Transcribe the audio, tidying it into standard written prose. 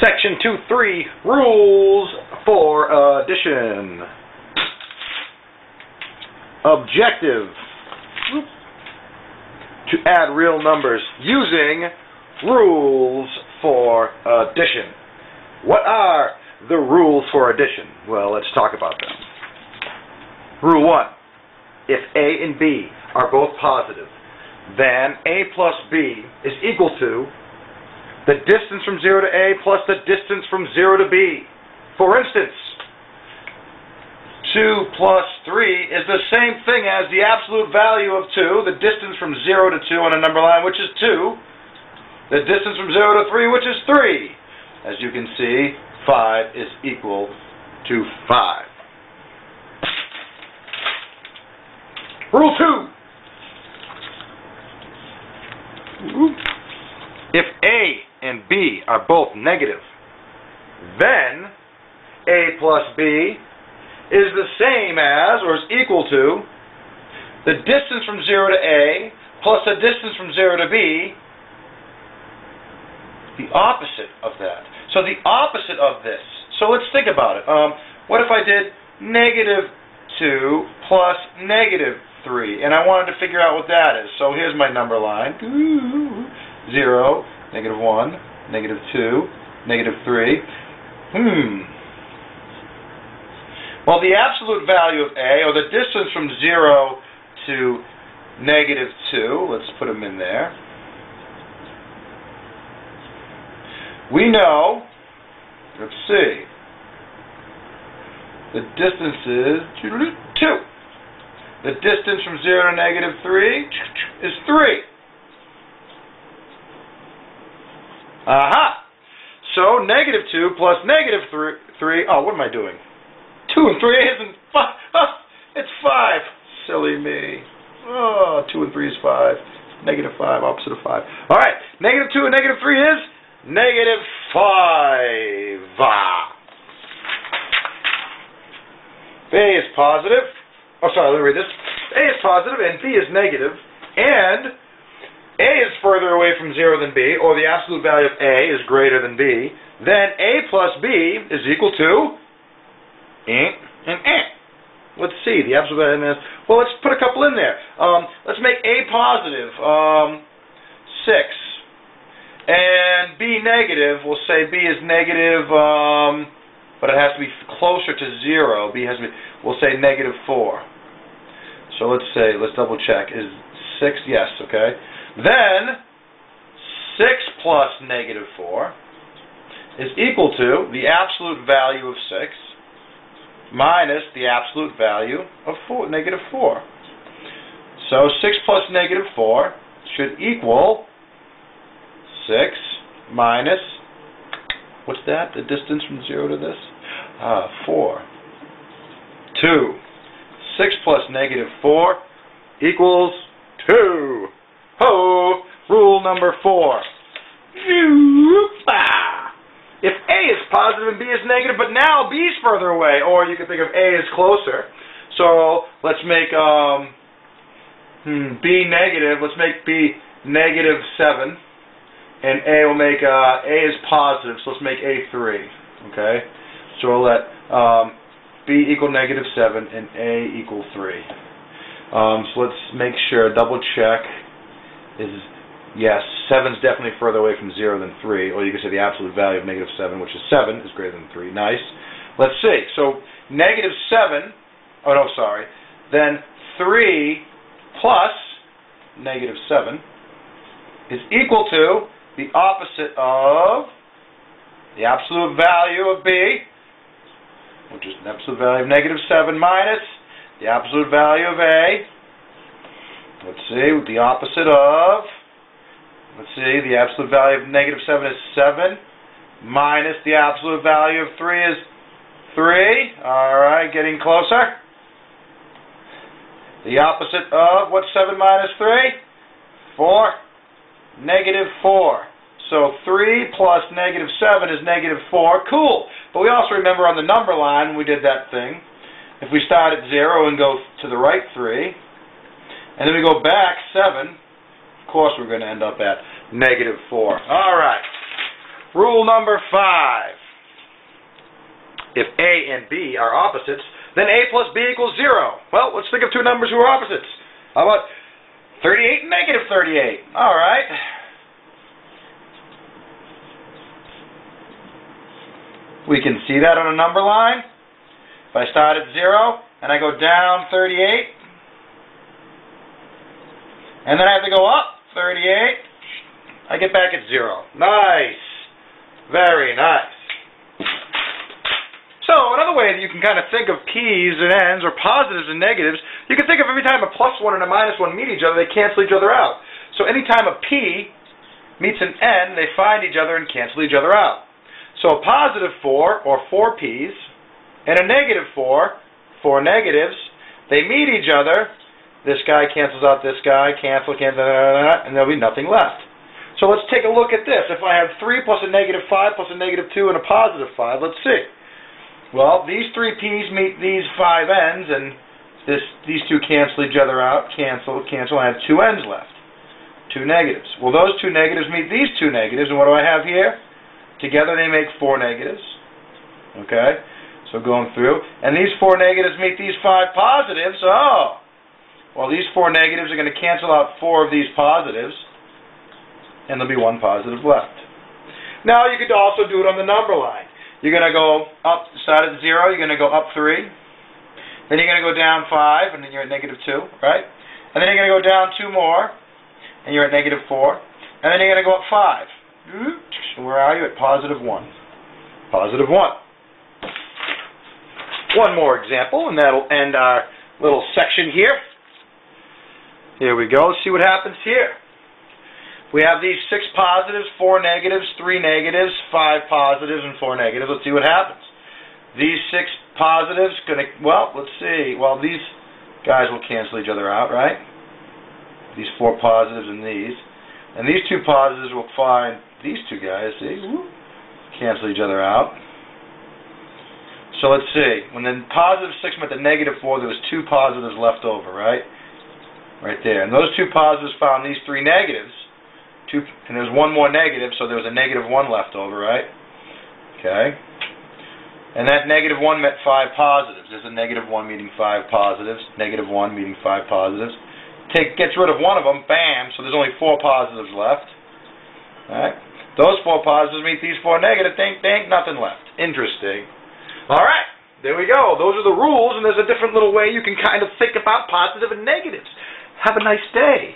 Section 2.3, Rules for Addition. Objective: to add real numbers using rules for addition. What are the rules for addition? Well, let's talk about them. Rule 1. If A and B are both positive, then A plus B is equal to the distance from 0 to A plus the distance from 0 to B. For instance, 2 plus 3 is the same thing as the absolute value of 2, the distance from 0 to 2 on a number line, which is 2, the distance from 0 to 3, which is 3. As you can see, 5 is equal to 5. Rule 2. If A and B are both negative, then A plus B is the same as, or is equal to, the distance from 0 to A plus the distance from 0 to B, the opposite of that. So the opposite of this. So let's think about it. What if I did negative 2 plus negative 3, and I wanted to figure out what that is. So here's my number line. 0, negative 1, negative 2, negative 3. Well, the absolute value of A, or the distance from 0 to negative 2, let's put them in there. We know, let's see, the distance is 2. The distance from 0 to negative 3 is 3. Aha! So negative 2 plus negative 3, oh, what am I doing? 2 and 3 isn't 5. It's 5. Silly me. Oh, 2 and 3 is 5. Negative 5, opposite of 5. All right, negative 2 and negative 3 is negative 5. A is positive. Oh, sorry, let me read this. A is positive and B is negative, and A is further away from 0 than B, or the absolute value of A is greater than B, then A plus B is equal to and Let's see, the absolute value is, well, let's put a couple in there. Let's make A positive, 6, and B negative, we'll say B is negative, but it has to be closer to 0. B has to be, we'll say negative 4. So let's double check. Is 6? Yes, okay. Then 6 plus negative 4 is equal to the absolute value of 6 minus the absolute value of negative 4. So 6 plus negative 4 should equal 6 minus, what's that? The distance from 0 to this? 4. 2. 6 plus negative 4 equals 2. Ho! Rule number 4. If A is positive and B is negative, but now B is further away, or you can think of A is closer. So let's make B negative. Let's make B negative 7, and A will make A is positive. So let's make A 3. Okay. So we'll let B equal negative 7 and A equal 3. So let's make sure, double check. Yes, 7 is definitely further away from 0 than 3, or you can say the absolute value of negative 7, which is 7, is greater than 3. Nice. Let's see. So negative 7, oh no, sorry, then 3 plus negative 7 is equal to the opposite of the absolute value of B, which is the absolute value of negative 7 minus the absolute value of A. Let's see, the opposite of, the absolute value of negative 7 is 7, minus the absolute value of 3 is 3. Alright, getting closer. The opposite of, what's 7 minus 3? 4. Negative 4. So 3 plus negative 7 is negative 4. Cool. But we also remember on the number line when we did that thing, if we start at 0 and go to the right 3, and then we go back 7, of course we're going to end up at negative 4. All right. Rule number 5. If A and B are opposites, then A plus B equals 0. Well, let's think of two numbers who are opposites. How about 38 and negative 38? All right. We can see that on a number line. If I start at 0 and I go down 38, and then I have to go up 38, I get back at 0. Nice. Very nice. So, another way that you can kind of think of P's and N's, or positives and negatives, you can think of every time a +1 and a -1 meet each other, they cancel each other out. So, anytime a P meets an N, they find each other and cancel each other out. So, a +4, or 4 P's, and a -4, 4 negatives, they meet each other. This guy cancels out this guy, cancel, and there'll be nothing left. So, let's take a look at this. If I have 3 plus a -5 plus a -2 and a +5, let's see. Well, these 3 P's meet these 5 N's, and these two cancel each other out. Cancel, cancel. I have 2 N's left. 2 negatives. Well, those 2 negatives meet these 2 negatives, and what do I have here? Together they make 4 negatives. Okay? So going through. And these 4 negatives meet these 5 positives. Oh! Well, these 4 negatives are going to cancel out 4 of these positives, and there'll be 1 positive left. Now, you could also do it on the number line. You're going to go up, start at 0, you're going to go up 3. Then you're going to go down 5, and then you're at -2, right? And then you're going to go down 2 more, and you're at -4. And then you're going to go up 5. Where are you? At +1. +1. One more example, and that'll end our little section here. Here we go. Let's see what happens here. We have these 6 positives, 4 negatives, 3 negatives, 5 positives, and 4 negatives. Let's see what happens. These 6 positives, well, let's see. Well, these guys will cancel each other out, right? These 4 positives and these. And these 2 positives will find these 2 guys, see? Cancel each other out. So let's see. When the +6 met the -4, there was 2 positives left over, right? Right there. And those 2 positives found these 3 negatives. And there's 1 more negative, so there was a -1 left over, right? Okay. And that -1 met 5 positives. There's a -1 meeting 5 positives, -1 meeting 5 positives. Gets rid of one of them, bam, so there's only 4 positives left. Alright. Those 4 positives meet these 4 negatives, think, nothing left. Interesting. Alright, there we go. Those are the rules, and there's a different little way you can kind of think about positive and negatives. Have a nice day.